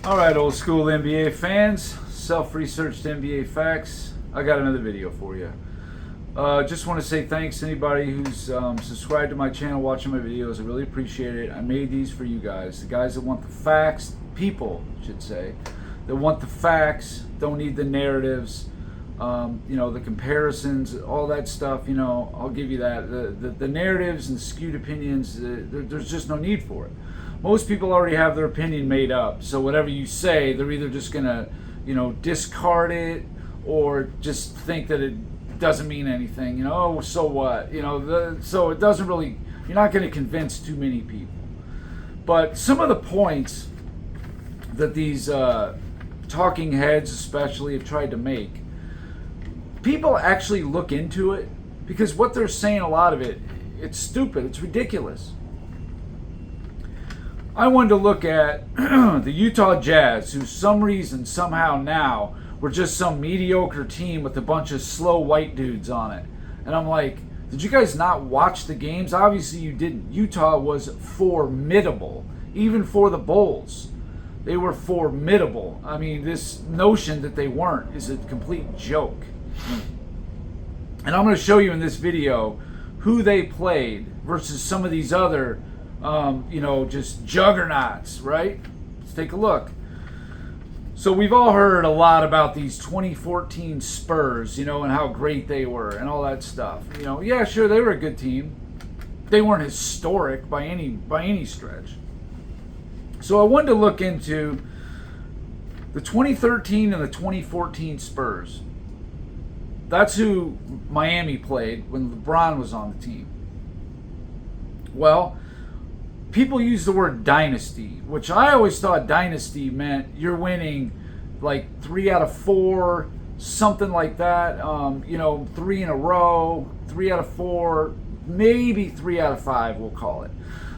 All right, old school NBA fans, self-researched NBA facts. I got another video for you. Just want to say thanks to anybody who's subscribed to my channel, watching my videos. I really appreciate it. I made these for you guys, the guys that want the facts, people should say, that want the facts, don't need the narratives, the comparisons, all that stuff. I'll give you that. The narratives and skewed opinions, there's just no need for it. Most people already have their opinion made up, so whatever you say, they're either just gonna, discard it or just think that it doesn't mean anything. Oh, so what? So it doesn't really. You're not going to convince too many people. But some of the points that these talking heads, especially, have tried to make, people actually look into it because what they're saying, a lot of it, it's stupid. It's ridiculous. I wanted to look at the Utah Jazz, who some reason, somehow now, were just some mediocre team with a bunch of slow white dudes on it. And I'm like, did you guys not watch the games? Obviously you didn't. Utah was formidable, even for the Bulls. They were formidable. I mean, this notion that they weren't is a complete joke. And I'm going to show you in this video who they played versus some of these other just juggernauts, right? Let's take a look. So we've all heard a lot about these 2014 Spurs, and how great they were and all that stuff. Yeah, sure, they were a good team. They weren't historic by any stretch. So I wanted to look into the 2013 and the 2014 Spurs. That's who Miami played when LeBron was on the team. Well, people use the word dynasty, which I always thought dynasty meant you're winning like 3 out of 4, something like that. 3 in a row, 3 out of 4, maybe 3 out of 5, we'll call it.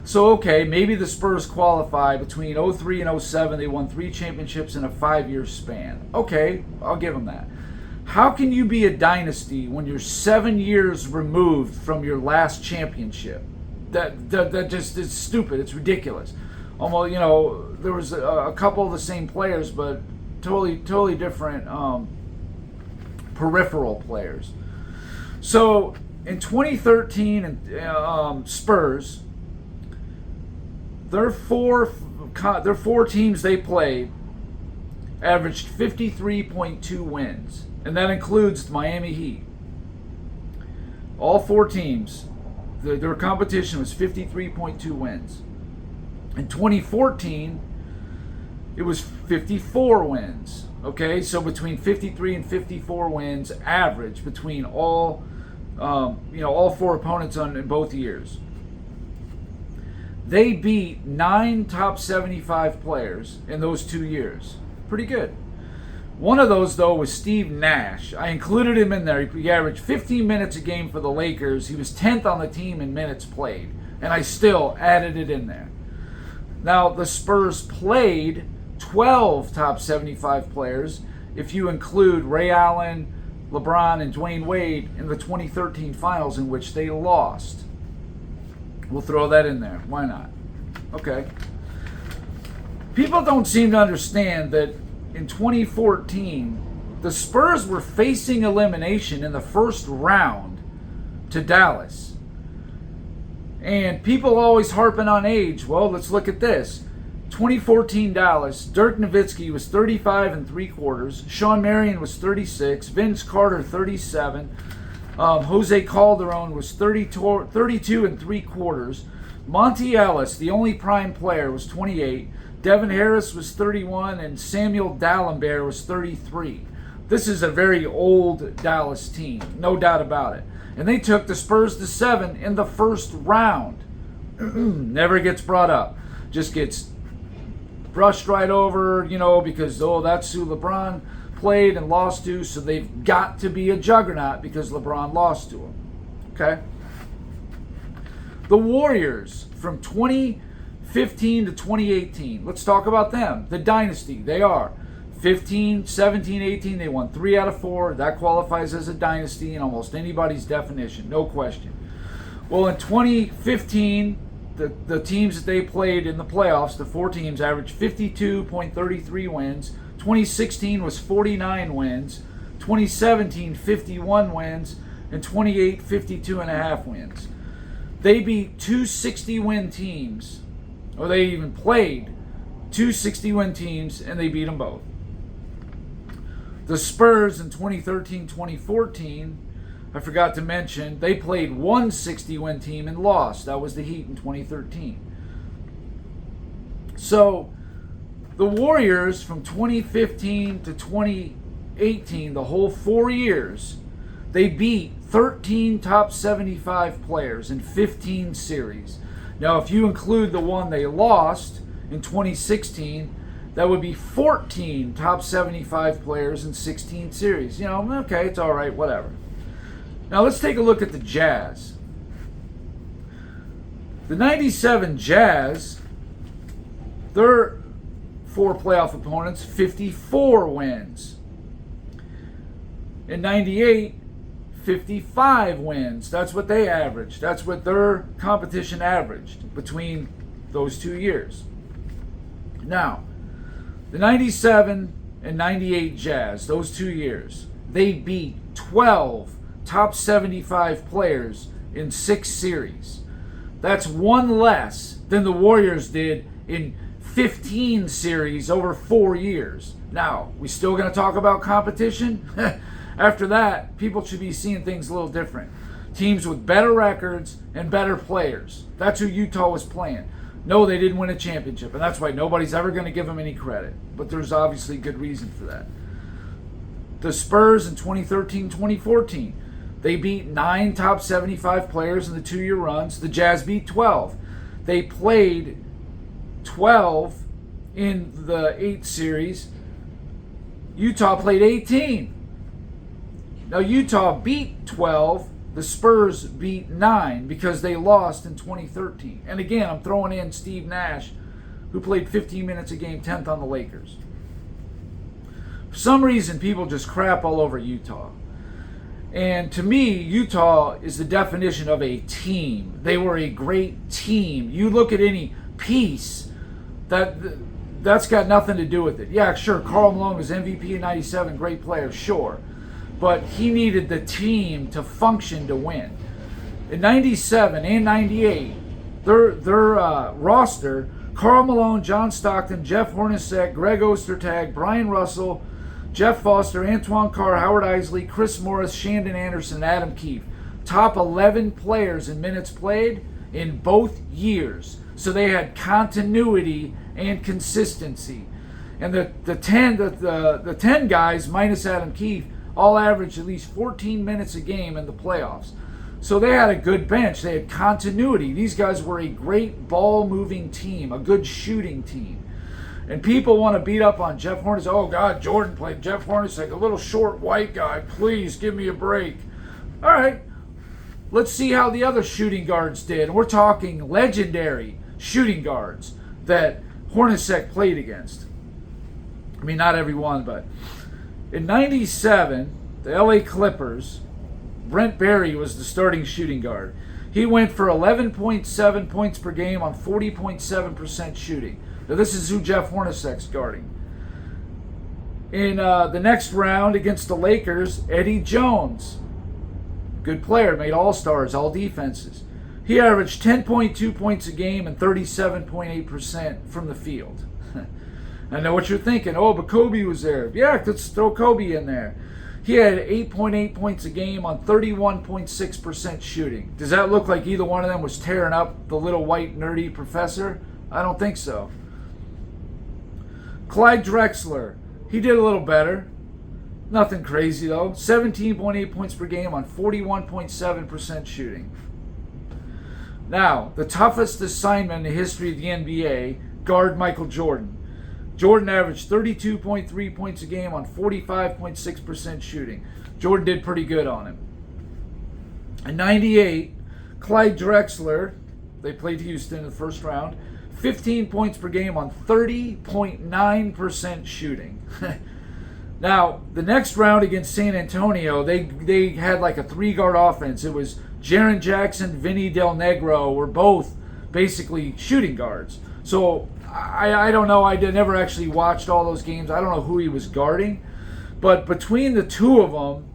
So, okay, maybe the Spurs qualify between 03 and 07. They won 3 championships in a 5-year span. Okay, I'll give them that. How can you be a dynasty when you're 7 years removed from your last championship? That just is stupid. It's ridiculous. Almost, there was a couple of the same players, but totally different peripheral players. So in 2013, and Spurs, their four teams they played averaged 53.2 wins, and that includes the Miami Heat. All 4 teams. Their competition was 53.2 wins. In 2014, it was 54 wins. Okay, so between 53 and 54 wins average between all 4 opponents in both years. They beat 9 top 75 players in those 2 years. Pretty good. One of those, though, was Steve Nash. I included him in there. He averaged 15 minutes a game for the Lakers. He was 10th on the team in minutes played. And I still added it in there. Now, the Spurs played 12 top 75 players, if you include Ray Allen, LeBron, and Dwayne Wade in the 2013 finals, in which they lost. We'll throw that in there. Why not? Okay. People don't seem to understand that in 2014, the Spurs were facing elimination in the first round to Dallas. And people always harping on age. Well, let's look at this. 2014 Dallas, Dirk Nowitzki was 35 and 3/4. Sean Marion was 36. Vince Carter 37. Jose Calderon was 32 and 3/4. Monty Ellis, the only prime player, was 28. Devin Harris was 31, and Samuel Dalembert was 33. This is a very old Dallas team, no doubt about it. And they took the Spurs to 7 in the first round. Never gets brought up. Just gets brushed right over, because, that's who LeBron played and lost to, so they've got to be a juggernaut because LeBron lost to him. Okay? The Warriors from 2015 to 2018. Let's talk about them. The dynasty. They are 15, 17, 18. They won 3 out of 4. That qualifies as a dynasty in almost anybody's definition. No question. Well, in 2015, the teams that they played in the playoffs, the 4 teams, averaged 52.33 wins. 2016 was 49 wins. 2017, 51 wins. And 28, 52.5 wins. They beat 2 60-win teams, or they even played 2 60-win teams, and they beat them both. The Spurs in 2013-2014, I forgot to mention, they played 1 60-win team and lost. That was the Heat in 2013. So, the Warriors from 2015 to 2018, the whole 4 years, they beat 13 top 75 players in 15 series. Now, if you include the one they lost in 2016, that would be 14 top 75 players in 16 series. Okay, it's all right, whatever. Now, let's take a look at the Jazz. The 97 Jazz, their 4 playoff opponents, 54 wins. In 98, 55 wins. That's what they averaged. That's what their competition averaged between those 2 years. Now, the 97 and 98 Jazz, those 2 years, they beat 12 top 75 players in 6 series. That's 1 less than the Warriors did in 15 series over 4 years. Now, we still going to talk about competition? After that, people should be seeing things a little different. Teams with better records and better players. That's who Utah was playing. No, they didn't win a championship, and that's why nobody's ever going to give them any credit. But there's obviously good reason for that. The Spurs in 2013-2014, they beat 9 top 75 players in the 2-year runs. The Jazz beat 12. They played 12 in the 8 series. Utah played 18. Now, Utah beat 12. The Spurs beat 9 because they lost in 2013. And again, I'm throwing in Steve Nash, who played 15 minutes a game, 10th on the Lakers. For some reason, people just crap all over Utah. And to me, Utah is the definition of a team. They were a great team. You look at any piece, that's got nothing to do with it. Yeah, sure, Karl Malone was MVP in 97, great player, sure. But he needed the team to function to win. In 97 and 98, their roster, Karl Malone, John Stockton, Jeff Hornacek, Greg Ostertag, Brian Russell, Jeff Foster, Antoine Carr, Howard Isley, Chris Morris, Shandon Anderson, Adam Keefe. Top 11 players in minutes played in both years. So they had continuity and consistency. And the 10 guys, minus Adam Keefe, all averaged at least 14 minutes a game in the playoffs. So they had a good bench. They had continuity. These guys were a great ball-moving team, a good shooting team. And people want to beat up on Jeff Hornacek. Oh, God, Jordan played Jeff Hornacek, a little short white guy. Please give me a break. All right, let's see how the other shooting guards did. And we're talking legendary shooting guards that Hornacek played against. I mean, not every one, but in 97, the LA Clippers, Brent Barry was the starting shooting guard. He went for 11.7 points per game on 40.7% shooting. Now, this is who Jeff Hornacek's guarding. In the next round against the Lakers, Eddie Jones, good player, made all-stars, all defenses. He averaged 10.2 points a game and 37.8% from the field. I know what you're thinking. Oh, but Kobe was there. Yeah, let's throw Kobe in there. He had 8.8 points a game on 31.6% shooting. Does that look like either one of them was tearing up the little white nerdy professor? I don't think so. Clyde Drexler, he did a little better. Nothing crazy though. 17.8 points per game on 41.7% shooting. Now, the toughest assignment in the history of the NBA, guard Michael Jordan. Jordan averaged 32.3 points a game on 45.6% shooting. Jordan did pretty good on him. In 98, Clyde Drexler, they played Houston in the first round, 15 points per game on 30.9% shooting. Now, the next round against San Antonio, they had like a 3-guard offense. It was Jaren Jackson, Vinny Del Negro were both basically shooting guards. So I don't know. I never actually watched all those games. I don't know who he was guarding. But between the two of them,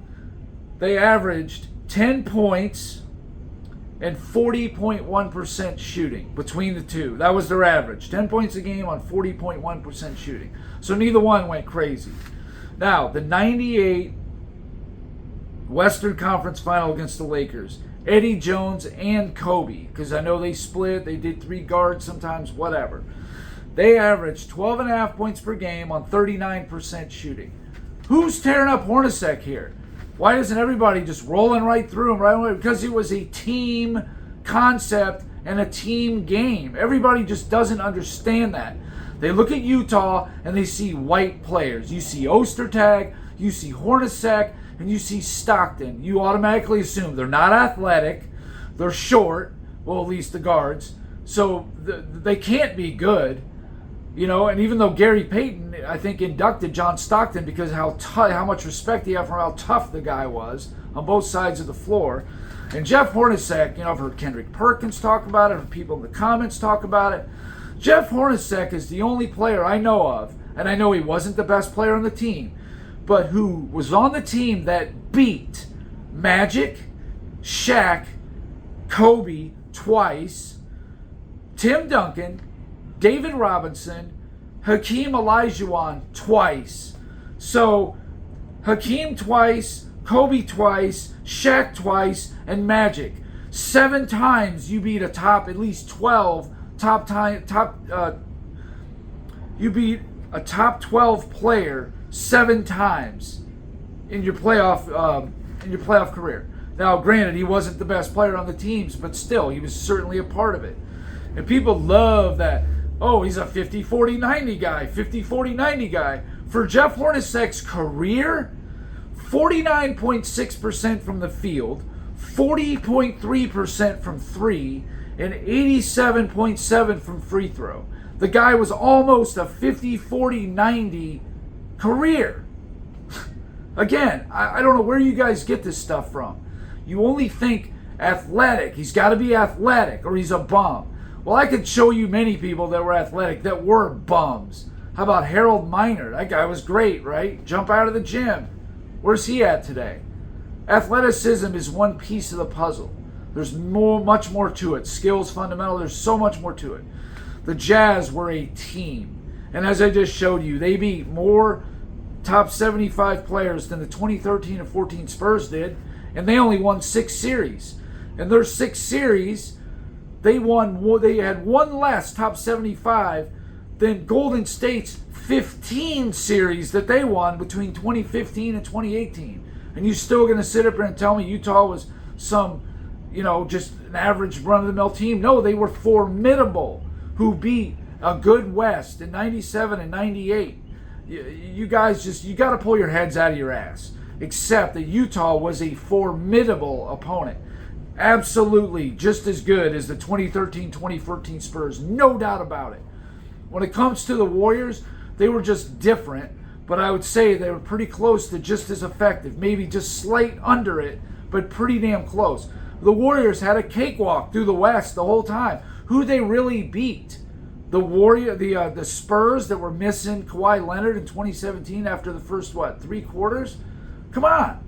they averaged 10 points and 40.1% shooting between the two. That was their average. 10 points a game on 40.1% shooting. So neither one went crazy. Now, the 98 Western Conference Final against the Lakers, Eddie Jones and Kobe, because I know they split, they did 3 guards sometimes, whatever. They averaged 12.5 points per game on 39% shooting. Who's tearing up Hornacek here? Why isn't everybody just rolling right through him right away? Because it was a team concept and a team game. Everybody just doesn't understand that. They look at Utah and they see white players. You see Ostertag, you see Hornacek, and you see Stockton. You automatically assume they're not athletic, they're short, well, at least the guards, so they can't be good. You know, and even though Gary Payton, I think, inducted John Stockton because of how much respect he had for how tough the guy was on both sides of the floor. And Jeff Hornacek, you know, I've heard Kendrick Perkins talk about it, I've heard people in the comments talk about it. Jeff Hornacek is the only player I know of, and I know he wasn't the best player on the team, but who was on the team that beat Magic, Shaq, Kobe twice, Tim Duncan, David Robinson, Hakeem Olajuwon twice. So Hakeem twice, Kobe twice, Shaq twice, and Magic. 7 times you beat a top at least 12 you beat a top 12 player 7 times in your playoff career. Now, granted, he wasn't the best player on the teams, but still, he was certainly a part of it. And people love that. Oh, he's a 50-40-90 guy, 50-40-90 guy. For Jeff Hornacek's career, 49.6% from the field, 40.3% from 3, and 87.7% from free throw. The guy was almost a 50-40-90 career. Again, I don't know where you guys get this stuff from. You only think athletic. He's got to be athletic or he's a bum. Well, I could show you many people that were athletic that were bums. How about Harold Miner? That guy was great, right? Jump out of the gym. Where's he at today? Athleticism is one piece of the puzzle. There's much more to it. Skills, fundamental, there's so much more to it. The Jazz were a team. And as I just showed you, they beat more top 75 players than the 2013 and 14 Spurs did. And they only won 6 series. And their 6 series, they had one less top 75 than Golden State's 15 series that they won between 2015 and 2018. And you're still going to sit up here and tell me Utah was some, just an average run-of-the-mill team? No, they were formidable, who beat a good West in 97 and 98. You guys you got to pull your heads out of your ass. Except that Utah was a formidable opponent. Absolutely just as good as the 2013-2014 Spurs. No doubt about it. When it comes to the Warriors, they were just different, but I would say they were pretty close to just as effective. Maybe just slight under it, but pretty damn close. The Warriors had a cakewalk through the West the whole time. Who they really beat? The Spurs that were missing Kawhi Leonard in 2017 after the first, 3 quarters? Come on.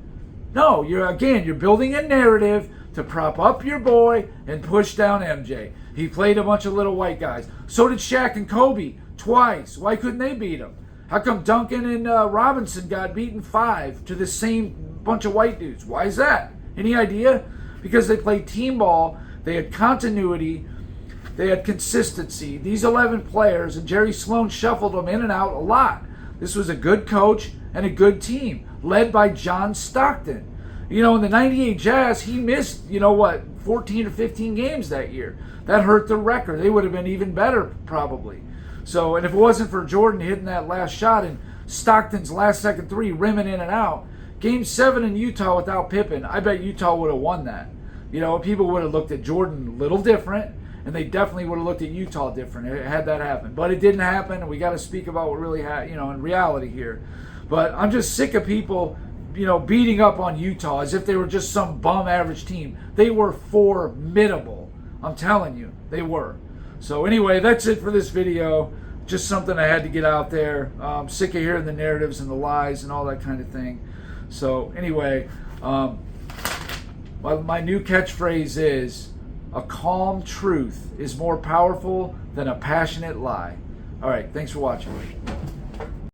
No, you're building a narrative to prop up your boy and push down MJ. He played a bunch of little white guys. So did Shaq and Kobe twice. Why couldn't they beat him? How come Duncan and Robinson got beaten 5 to the same bunch of white dudes? Why is that? Any idea? Because they played team ball, they had continuity, they had consistency. These 11 players, and Jerry Sloan shuffled them in and out a lot. This was a good coach and a good team, led by John Stockton. In the 98 Jazz, he missed, 14 or 15 games that year. That hurt the record. They would have been even better, probably. So, and if it wasn't for Jordan hitting that last shot and Stockton's last second 3 rimming in and out, Game 7 in Utah without Pippen, I bet Utah would have won that. People would have looked at Jordan a little different, and they definitely would have looked at Utah different had that happened. But it didn't happen, and we got to speak about what really happened, in reality here. But I'm just sick of people, beating up on Utah as if they were just some bum average team. They were formidable. I'm telling you, they were. So anyway, that's it for this video. Just something I had to get out there. I'm sick of hearing the narratives and the lies and all that kind of thing. So anyway, my new catchphrase is, a calm truth is more powerful than a passionate lie. All right, thanks for watching.